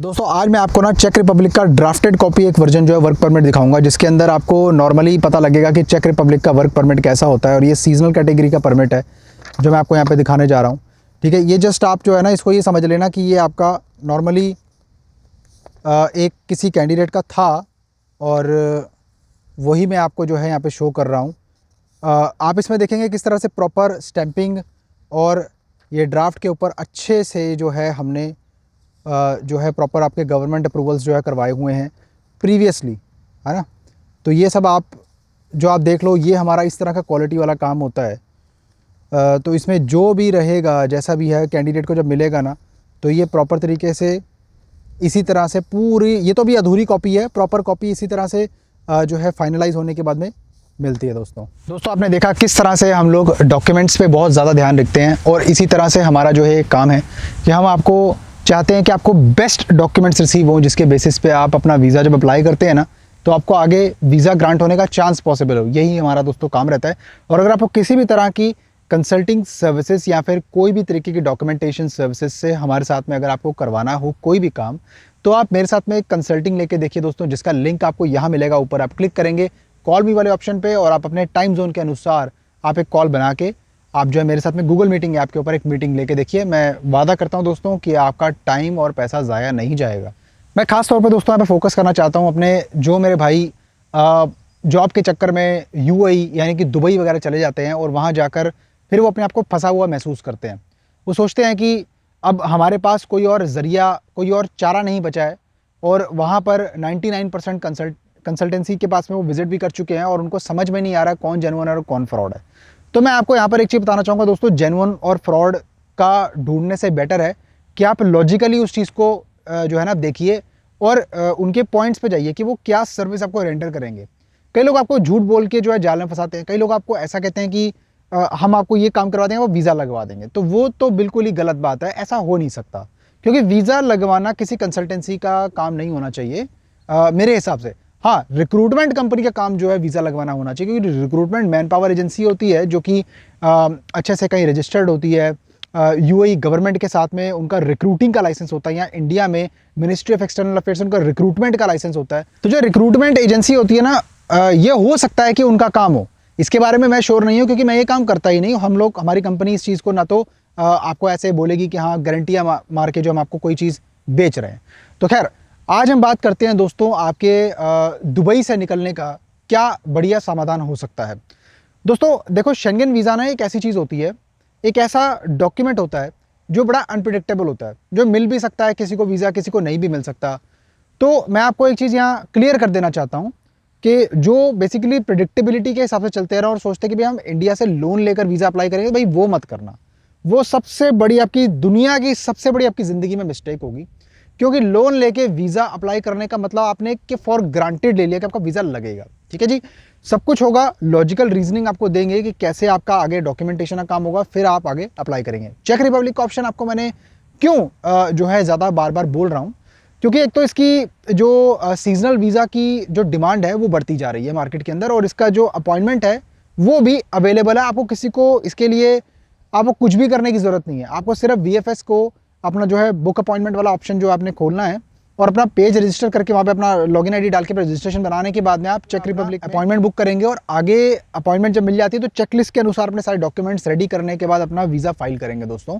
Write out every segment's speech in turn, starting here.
दोस्तों आज मैं आपको ना चेक रिपब्लिक का ड्राफ्टेड कॉपी एक वर्जन जो है वर्क परमिट दिखाऊंगा, जिसके अंदर आपको नॉर्मली पता लगेगा कि चेक रिपब्लिक का वर्क परमिट कैसा होता है। और ये सीजनल कैटेगरी का परमिट है जो मैं आपको यहाँ पे दिखाने जा रहा हूँ। ठीक है, ये जस्ट आप जो है ना इसको ये समझ लेना कि ये आपका नॉर्मली एक किसी कैंडिडेट का था और वही मैं आपको जो है यहाँ पर शो कर रहा हूँ। आप इसमें देखेंगे किस तरह से प्रॉपर स्टैंपिंग और ये ड्राफ्ट के ऊपर अच्छे से जो है हमने जो है प्रॉपर आपके गवर्नमेंट अप्रूवल्स जो है करवाए हुए हैं प्रीवियसली, है ना। तो ये सब आप देख लो, ये हमारा इस तरह का क्वालिटी वाला काम होता है। तो इसमें जो भी रहेगा, जैसा भी है, कैंडिडेट को जब मिलेगा ना, तो ये प्रॉपर तरीके से इसी तरह से पूरी, ये तो भी अधूरी कॉपी है, प्रॉपर कॉपी इसी तरह से जो है फाइनलाइज होने के बाद में मिलती है। दोस्तों आपने देखा किस तरह से हम लोग डॉक्यूमेंट्स पे बहुत ज़्यादा ध्यान रखते हैं, और इसी तरह से हमारा जो है काम है कि हम आपको चाहते हैं कि आपको बेस्ट डॉक्यूमेंट्स रिसीव हों, जिसके बेसिस पे आप अपना वीज़ा जब अप्लाई करते हैं ना, तो आपको आगे वीज़ा ग्रांट होने का चांस पॉसिबल हो। यही हमारा दोस्तों काम रहता है। और अगर आपको किसी भी तरह की कंसल्टिंग सर्विसेज या फिर कोई भी तरीके की डॉक्यूमेंटेशन सर्विसेज से हमारे साथ में अगर आपको करवाना हो कोई भी काम, तो आप मेरे साथ में एक कंसल्टिंग लेके देखिए दोस्तों, जिसका लिंक आपको यहाँ मिलेगा ऊपर। आप क्लिक करेंगे कॉल मी वाले ऑप्शन पे और आप अपने टाइम जोन के अनुसार आप एक कॉल बना के आप जो है मेरे साथ में गूगल मीटिंग ऐप के ऊपर एक मीटिंग लेके देखिए। मैं वादा करता हूं दोस्तों कि आपका टाइम और पैसा ज़ाया नहीं जाएगा। मैं खास तौर पे दोस्तों यहाँ पे फोकस करना चाहता हूं अपने जो मेरे भाई जॉब के चक्कर में यूएई यानी कि दुबई वगैरह चले जाते हैं और वहाँ जाकर फिर वो अपने आप को फंसा हुआ महसूस करते हैं। वो सोचते हैं कि अब हमारे पास कोई और ज़रिया, कोई और चारा नहीं बचा है, और वहाँ पर 99% कंसल्टेंसी के पास में वो विजिट भी कर चुके हैं और उनको समझ में नहीं आ रहा कौन जेन्युइन है और कौन फ्रॉड है। तो मैं आपको यहाँ पर एक चीज़ बताना चाहूँगा दोस्तों, जेन्युइन और फ्रॉड का ढूंढने से बेटर है कि आप लॉजिकली उस चीज़ को जो है ना देखिए और उनके पॉइंट्स पे जाइए कि वो क्या सर्विस आपको रेंडर करेंगे। कई लोग आपको झूठ बोल के जो है जाल में फंसाते हैं। कई लोग आपको ऐसा कहते हैं कि हम आपको ये काम करवा देंगे, वो वीज़ा लगवा देंगे। तो वो तो बिल्कुल ही गलत बात है, ऐसा हो नहीं सकता, क्योंकि वीज़ा लगवाना किसी कंसल्टेंसी का काम नहीं होना चाहिए मेरे हिसाब से। हाँ, रिक्रूटमेंट कंपनी का काम जो है वीज़ा लगवाना होना चाहिए, क्योंकि रिक्रूटमेंट मैन पावर एजेंसी होती है जो कि अच्छे से कहीं रजिस्टर्ड होती है। यूएई गवर्नमेंट के साथ में उनका रिक्रूटिंग का लाइसेंस होता है। या इंडिया में मिनिस्ट्री ऑफ एक्सटर्नल अफेयर्स उनका रिक्रूटमेंट का लाइसेंस होता है। तो जो रिक्रूटमेंट एजेंसी होती है ना, ये हो सकता है कि उनका काम हो, इसके बारे में मैं श्योर नहीं हूँ, क्योंकि मैं ये काम करता ही नहीं हूँ। हम लोग, हमारी कंपनी इस चीज़ को ना तो आपको ऐसे बोलेगी कि हाँ गारंटियाँ मार के जो हम आपको कोई चीज़ बेच रहे हैं। तो खैर, आज हम बात करते हैं दोस्तों आपके दुबई से निकलने का क्या बढ़िया समाधान हो सकता है। दोस्तों देखो, शेंगन वीज़ा ना एक ऐसी चीज़ होती है, एक ऐसा डॉक्यूमेंट होता है जो बड़ा अनप्रिडिक्टेबल होता है, जो मिल भी सकता है किसी को वीज़ा, किसी को नहीं भी मिल सकता। तो मैं आपको एक चीज़ यहाँ क्लियर कर देना चाहता हूँ कि जो बेसिकली प्रिडिक्टेबिलिटी के हिसाब से चलते रहो और सोचते कि भाई हम इंडिया से लोन लेकर वीज़ा अप्लाई करेंगे, भाई वो मत करना। वो सबसे बड़ी आपकी, दुनिया की सबसे बड़ी आपकी ज़िंदगी में मिस्टेक होगी। क्योंकि लोन लेके वीज़ा अप्लाई करने का मतलब आपने कि फॉर ग्रांटेड ले लिया कि आपका वीज़ा लगेगा। ठीक है जी, सब कुछ होगा, लॉजिकल रीजनिंग आपको देंगे कि कैसे आपका आगे डॉक्यूमेंटेशन का काम होगा, फिर आप आगे अप्लाई करेंगे। चेक रिपब्लिक का ऑप्शन आपको मैंने क्यों जो है ज़्यादा बार बार बोल रहा हूँ, क्योंकि एक तो इसकी जो सीजनल वीज़ा की जो डिमांड है वो बढ़ती जा रही है मार्केट के अंदर, और इसका जो अपॉइंटमेंट है वो भी अवेलेबल है। आपको किसी को इसके लिए आपको कुछ भी करने की ज़रूरत नहीं है। आपको सिर्फ VFS को अपना जो है बुक अपॉइंटमेंट वाला ऑप्शन जो आपने खोलना है और अपना पेज रजिस्टर करके वहाँ पे अपना लॉगिन आईडी डाल के रजिस्ट्रेशन बनाने के बाद में आप चेक रिपब्लिक अपॉइंटमेंट बुक करेंगे, और आगे अपॉइंटमेंट जब मिल जाती है तो चेकलिस्ट के अनुसार अपने सारे डॉक्यूमेंट्स रेडी करने के बाद अपना वीज़ा फाइल करेंगे। दोस्तों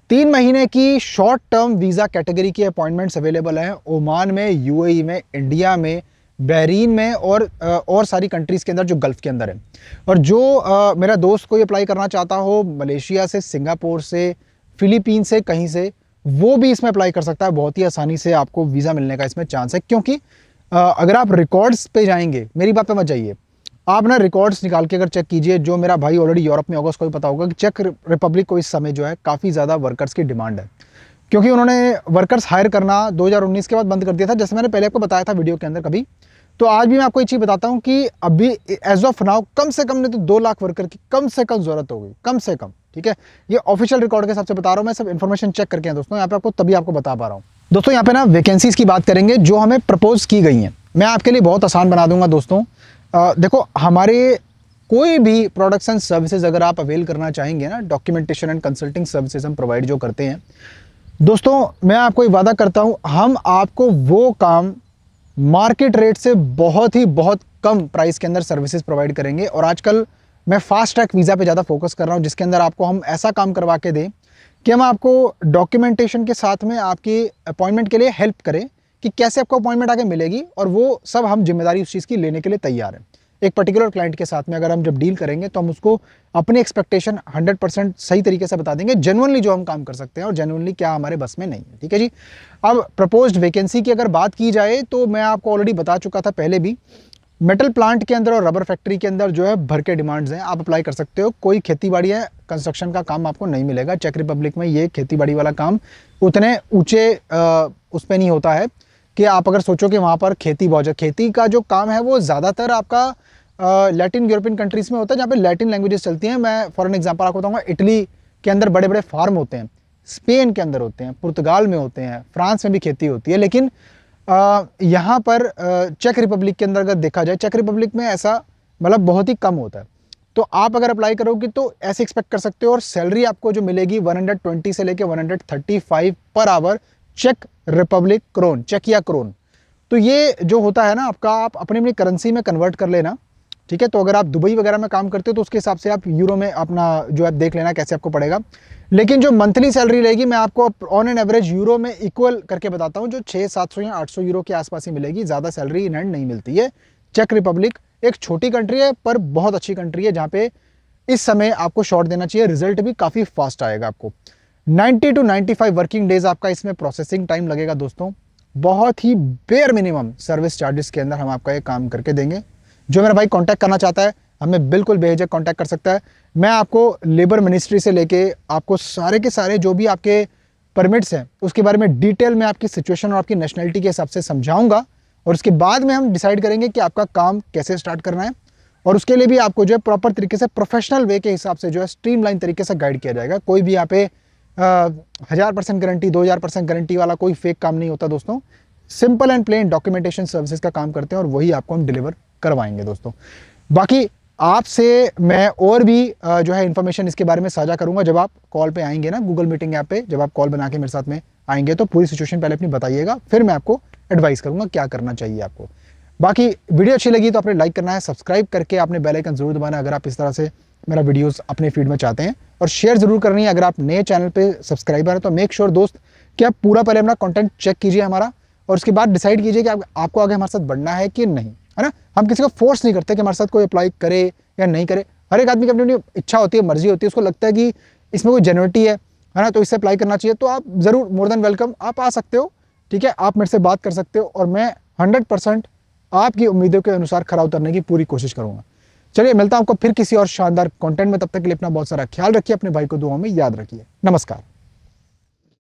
3 महीने की शॉर्ट टर्म वीज़ा कैटेगरी की अपॉइंटमेंट्स अवेलेबल हैं ओमान में, यूएई में, इंडिया में, बहरीन में और सारी कंट्रीज़ के अंदर जो गल्फ़ के अंदर है। और जो मेरा दोस्त कोई अप्लाई करना चाहता हो मलेशिया से, सिंगापुर से, फिलीपीन से, कहीं से, वो भी इसमें अप्लाई कर सकता है। बहुत ही आसानी से आपको वीज़ा मिलने का इसमें चांस है, क्योंकि अगर आप रिकॉर्ड्स पे जाएंगे, मेरी बात पे मत जाइए, आप ना रिकॉर्ड्स निकाल के अगर चेक कीजिए, जो मेरा भाई ऑलरेडी यूरोप में होगा उसको भी पता होगा कि चेक रिपब्लिक को इस समय जो है काफ़ी ज़्यादा वर्कर्स की डिमांड है, क्योंकि उन्होंने वर्कर्स हायर करना 2019 के बाद बंद कर दिया था, जैसे मैंने पहले आपको बताया था वीडियो के अंदर कभी। तो आज भी मैं आपको एक चीज़ बताता हूँ कि अभी एज ऑफ नाउ कम से कम नहीं तो 2 लाख वर्कर की कम से कम ज़रूरत होगी, कम से कम। ठीक है, ये ऑफिशियल रिकॉर्ड के हिसाब से बता रहा हूँ मैं, सब इन्फॉर्मेशन चेक करके हैं दोस्तों, यहाँ पे आपको तभी आपको बता पा रहा हूँ। दोस्तों यहाँ पे ना वैकेंसीज की बात करेंगे जो हमें प्रपोज की गई हैं, मैं आपके लिए बहुत आसान बना दूंगा दोस्तों। देखो, हमारे कोई भी प्रोडक्ट्स एंड सर्विसेज अगर आप अवेल करना चाहेंगे ना, डॉक्यूमेंटेशन एंड कंसल्टिंग सर्विसेज हम प्रोवाइड जो करते हैं, दोस्तों मैं आपको एक वादा करता हूं, हम आपको वो काम मार्केट रेट से बहुत कम प्राइस के अंदर सर्विसेज प्रोवाइड करेंगे। और आजकल मैं फास्ट ट्रैक वीज़ा पे ज़्यादा फोकस कर रहा हूं, जिसके अंदर आपको हम ऐसा काम करवा के दें कि हम आपको डॉक्यूमेंटेशन के साथ में आपकी अपॉइंटमेंट के लिए हेल्प करें कि कैसे आपको अपॉइंटमेंट आगे मिलेगी, और वो सब हम जिम्मेदारी उस चीज़ की लेने के लिए तैयार हैं। एक पर्टिकुलर क्लाइंट के साथ में अगर हम जब डील करेंगे तो हम उसको अपनी एक्सपेक्टेशन 100% सही तरीके से बता देंगे, जेन्युइनली जो हम काम कर सकते हैं और जेन्युइनली क्या हमारे बस में नहीं है। ठीक है जी। अब प्रपोज्ड वैकेंसी की अगर बात की जाए तो मैं आपको ऑलरेडी बता चुका था पहले भी, मेटल प्लांट के अंदर और रबर फैक्ट्री के अंदर जो है भर के डिमांड्स हैं, आप अप्लाई कर सकते हो। कोई खेतीबाड़ी है, कंस्ट्रक्शन का काम आपको नहीं मिलेगा चेक रिपब्लिक में। ये खेतीबाड़ी वाला काम उतने ऊंचे उस पर नहीं होता है कि आप अगर सोचो कि वहाँ पर खेती बहुत खेती का जो काम है वो ज़्यादातर आपका लैटिन यूरोपियन कंट्रीज़ में होता है, जहाँ पे लैटिन लैंग्वेजेस चलती हैं। मैं फॉर एन एग्जांपल आपको बताऊंगा, इटली के अंदर बड़े बड़े फार्म होते हैं, स्पेन के अंदर होते हैं, पुर्तगाल में होते हैं, फ्रांस में भी खेती होती है। लेकिन यहाँ पर चेक रिपब्लिक के अंदर अगर देखा जाए, चेक रिपब्लिक में ऐसा मतलब बहुत ही कम होता है। तो आप अगर अप्लाई करोगे तो ऐसे एक्सपेक्ट कर सकते हो, और सैलरी आपको जो मिलेगी 120 से लेके 135 पर आवर चेक रिपब्लिक क्रोन, चेक या क्रोन। तो ये जो होता है ना आपका, आप अपनी अपनी करेंसी में कन्वर्ट कर लेना। ठीक है, तो अगर आप दुबई वगैरह में काम करते हो तो उसके हिसाब से आप यूरो में अपना जो है देख लेना कैसे आपको पड़ेगा। लेकिन जो मंथली सैलरी रहेगी मैं आपको ऑन एन एवरेज यूरो में इक्वल करके बताता हूँ, जो 600-700 या 800 यूरो के आसपास ही मिलेगी। ज़्यादा सैलरी इन हैंड नहीं मिलती है। चेक रिपब्लिक एक छोटी कंट्री है पर बहुत अच्छी कंट्री है, जहाँ पे इस समय आपको शॉट देना चाहिए, रिजल्ट भी काफ़ी फास्ट आएगा आपको। 90 to 95 वर्किंग डेज आपका इसमें प्रोसेसिंग टाइम लगेगा दोस्तों। बहुत ही बेयर मिनिमम सर्विस चार्जेस के अंदर हम आपका ये काम करके देंगे। जो मेरा भाई कांटेक्ट करना चाहता है हमें बिल्कुल बेझिझक कांटेक्ट कर सकता है। मैं आपको लेबर मिनिस्ट्री से लेके आपको सारे के सारे जो भी आपके परमिट्स हैं उसके बारे में डिटेल में आपकी सिचुएशन और आपकी नेशनलिटी के हिसाब से समझाऊंगा, और उसके बाद में हम डिसाइड करेंगे कि आपका काम कैसे स्टार्ट करना है। और उसके लिए भी आपको जो है प्रॉपर तरीके से प्रोफेशनल वे के हिसाब से जो है स्ट्रीमलाइन तरीके से गाइड किया जाएगा। कोई भी यहाँ पे 1000% गारंटी 2000% गारंटी वाला कोई फेक काम नहीं होता दोस्तों। Simple and plain documentation services का काम करते हैं और वही आपको हम डिलीवर करवाएंगे दोस्तों। बाकी आपसे मैं और भी जो है इन्फॉर्मेशन इसके बारे में साझा करूंगा जब आप कॉल पे आएंगे ना, गूगल मीटिंग ऐप पे जब आप कॉल बना के मेरे साथ में आएंगे तो पूरी सिचुएशन पहले अपनी बताइएगा, फिर मैं आपको एडवाइस करूंगा क्या करना चाहिए आपको। बाकी वीडियो अच्छी लगी तो आपने लाइक करना है, सब्सक्राइब करके आपने बेल आइकन जरूर दबाना है अगर आप इस तरह से मेरा वीडियोस अपने फीड में चाहते हैं, और शेयर जरूर करनी है अगर आप नए चैनल पे सब्सक्राइबर हैं तो मेक श्योर दोस्त कि आप पूरा पहले अपना कंटेंट चेक कीजिए हमारा, और उसके बाद डिसाइड कीजिए कि आपको आगे हमारे साथ बढ़ना है कि नहीं, है ना। हम किसी को फोर्स नहीं करते कि हमारे साथ कोई अप्लाई करे या नहीं करे। हर एक आदमी की अपनी अपनी इच्छा होती है, मर्जी होती है, उसको लगता है कि इसमें कोई जेन्युइनिटी है ना, तो इससे अप्लाई करना चाहिए। तो आप ज़रूर मोर देन वेलकम, आप आ सकते हो। ठीक है, आप मेरे से बात कर सकते हो और मैं 100% आपकी उम्मीदों के अनुसार खरा उतरने की पूरी कोशिश करूंगा। चलिए मिलता हूं आपको फिर किसी और शानदार कंटेंट में, तब तक के लिए अपना बहुत सारा ख्याल रखिए, अपने भाई को दुआओं में याद रखिए। नमस्कार।